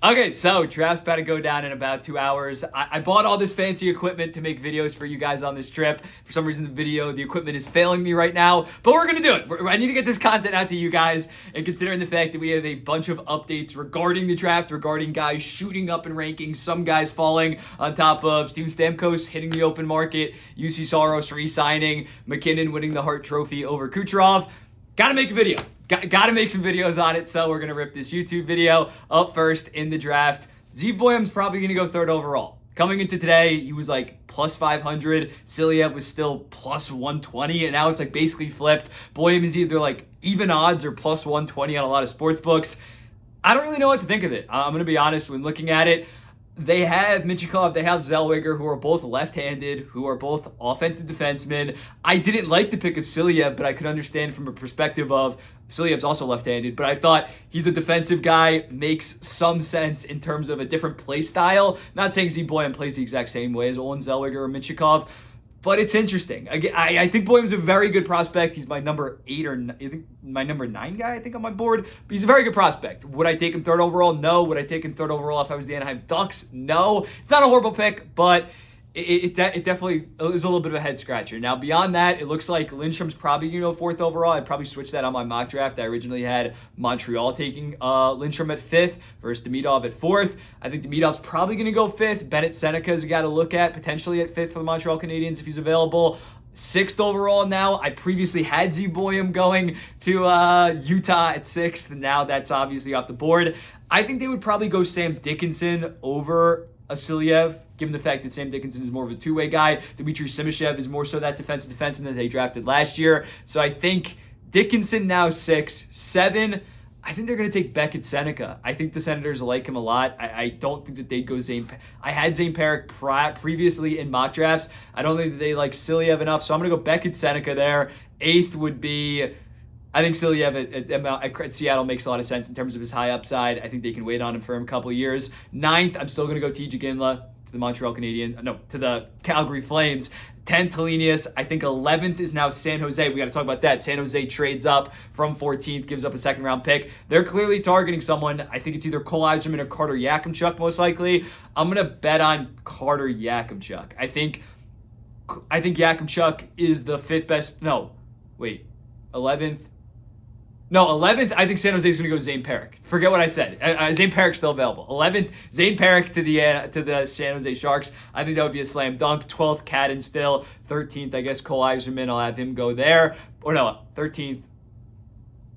Okay, so draft's about to go down in about 2 hours. I bought all this fancy equipment to make videos for you guys on this trip. For some reason, the equipment is failing me right now, but we're gonna do it. I need to get this content out to you guys, and considering the fact that we have a bunch of updates regarding the draft, regarding guys shooting up in rankings, some guys falling on top of Steven Stamkos hitting the open market, Juuse Saros re-signing, McKinnon winning the Hart Trophy over Kucherov. Gotta make a video. Got to make some videos on it, so we're going to rip this YouTube video up first in the draft. Zeev Boyum's probably going to go third overall. Coming into today, he was like plus 500. Silyev was still plus 120, and now it's like basically flipped. Boyum is either like even odds or plus 120 on a lot of sports books. I don't really know what to think of it. I'm going to be honest when looking at it. They have Mintyukov, they have Zellweger, who are both left-handed, who are both offensive defensemen. I didn't like the pick of Silyev, but I could understand from a perspective of Silyev's also left-handed, but I thought he's a defensive guy, makes some sense in terms of a different play style. Not saying Zeev Boyum plays the exact same way as Olin Zellweger or Mintyukov, but it's interesting. I think Boyum's a very good prospect. He's my number 8 or my number 9 guy, I think, on my board. But he's a very good prospect. Would I take him third overall? No. Would I take him third overall if I was the Anaheim Ducks? No. It's not a horrible pick, but it definitely is a little bit of a head scratcher. Now, beyond that, it looks like Lindstrom's probably going to go fourth overall. I'd probably switch that on my mock draft. I originally had Montreal taking Lindstrom at 5th versus Demidov at 4th. I think Demidov's probably going to go 5th. Bennett Seneca is a guy to look at, potentially at 5th for the Montreal Canadiens if he's available. 6th overall now. I previously had Zeev Boyum going to Utah at 6th, and now that's obviously off the board. I think they would probably go Sam Dickinson over Silyev, given the fact that Sam Dickinson is more of a two-way guy. Dmitry Simashev is more so that defensive defenseman that they drafted last year. So I think Dickinson now 6. 7, I think they're going to take Beckett Seneca. I think the Senators like him a lot. I don't think that they'd go Zane. I had Zane Parik previously in mock drafts. I don't think that they like Silyev enough, so I'm going to go Beckett Seneca there. 8th would be, I think Silyev at Seattle makes a lot of sense in terms of his high upside. I think they can wait on him for a couple of years. 9th, I'm still going to go TJ Ginla to the Montreal Canadiens. No, to the Calgary Flames. 10th, Helenius. I think 11th is now San Jose. We got to talk about that. San Jose trades up from 14th, gives up a second-round pick. They're clearly targeting someone. I think it's either Cole Yzerman or Carter Yakimchuk, most likely. I'm going to bet on Carter Yakimchuk. I think Yakimchuk is the 5th best. No, wait. 11th. No, 11th, I think San Jose is going to go Zane Parik. Forget what I said. Zane Parik's still available. 11th, Zane Parik to the San Jose Sharks. I think that would be a slam dunk. 12th, Cadden still. 13th, I guess Cole Yzerman. I'll have him go there. Or no, 13th.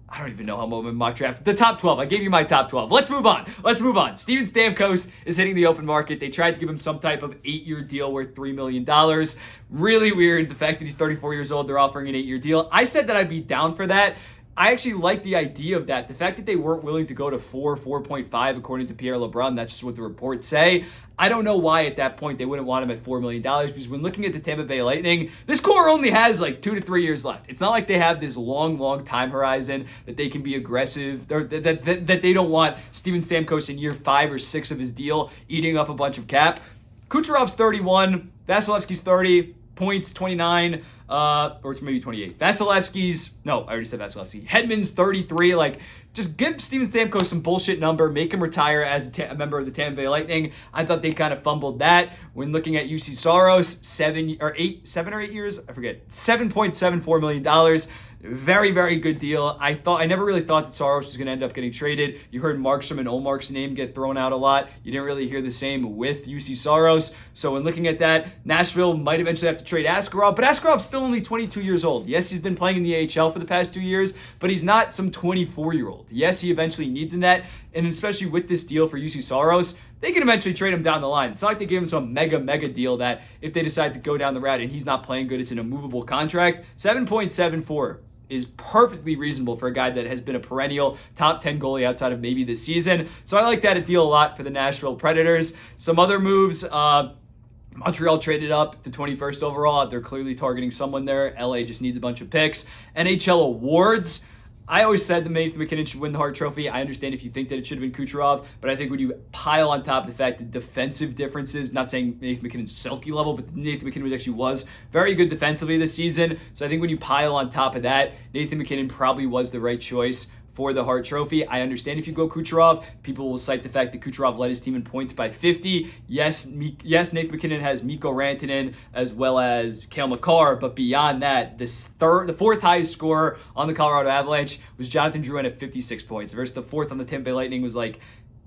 I don't even know how I'm in mock draft. The top 12. I gave you my top 12. Let's move on. Steven Stamkos is hitting the open market. They tried to give him some type of 8-year deal worth $3 million. Really weird. The fact that he's 34 years old, they're offering an 8-year deal. I said that I'd be down for that. I actually like the idea of that. The fact that they weren't willing to go to 4.5, according to Pierre LeBrun, that's just what the reports say. I don't know why at that point they wouldn't want him at $4 million, because when looking at the Tampa Bay Lightning, this core only has like 2 to 3 years left. It's not like they have this long time horizon that they can be aggressive, that they don't want Steven Stamkos in year 5 or 6 of his deal eating up a bunch of cap. Kucherov's 31, Vasilevsky's 30, points 29, or it's maybe 28. Vasilevsky's, no, I already said Vasilevsky. Hedman's 33. Like, just give Steven Stamkos some bullshit number, make him retire as a member of the Tampa Bay Lightning. I thought they kind of fumbled that when looking at Juuse Saros, 7 or 8 years, I forget, $7.74 million. Very, very good deal. I never really thought that Saros was going to end up getting traded. You heard Markstrom and Olmark's name get thrown out a lot. You didn't really hear the same with Juuse Saros. So when looking at that, Nashville might eventually have to trade Askarov, but Askarov's still only 22 years old. Yes, he's been playing in the AHL for the past 2 years, but he's not some 24-year-old. Yes, he eventually needs a net, and especially with this deal for Juuse Saros, they can eventually trade him down the line. It's not like they gave him some mega deal that if they decide to go down the route and he's not playing good, it's an immovable contract. 7.74 is perfectly reasonable for a guy that has been a perennial top 10 goalie outside of maybe this season. So I like that deal a lot for the Nashville Predators. Some other moves, Montreal traded up to 21st overall. They're clearly targeting someone there. LA just needs a bunch of picks. NHL awards. I always said that Nathan McKinnon should win the Hart Trophy. I understand if you think that it should have been Kucherov, but I think when you pile on top of the fact that defensive differences, not saying Nathan McKinnon's Selke level, but Nathan McKinnon actually was very good defensively this season. So I think when you pile on top of that, Nathan McKinnon probably was the right choice for the Hart Trophy. I understand if you go Kucherov, people will cite the fact that Kucherov led his team in points by 50. Yes, Nathan MacKinnon has Mikko Rantanen as well as Cale Makar, but beyond that, the fourth highest scorer on the Colorado Avalanche was Jonathan Drouin at 56 points versus the fourth on the Tampa Bay Lightning was like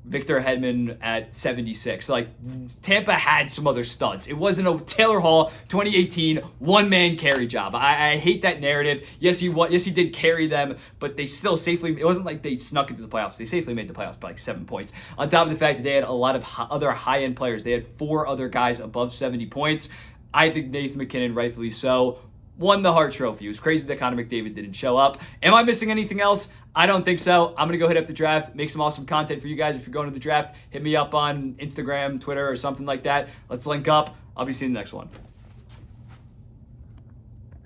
Victor Hedman at 76. Like, Tampa had some other studs. It wasn't a Taylor Hall 2018 one-man carry job. I hate that narrative. Yes, he did carry them, but they still safely, it wasn't like they snuck into the playoffs. They safely made the playoffs by like 7 points. On top of the fact that they had a lot of other high-end players. They had 4 other guys above 70 points. I think Nathan MacKinnon, rightfully so, won the Hart Trophy. It was crazy that Connor McDavid didn't show up. Am I missing anything else? I don't think so. I'm going to go hit up the draft, make some awesome content for you guys. If you're going to the draft, hit me up on Instagram, Twitter, or something like that. Let's link up. I'll be seeing you in the next one.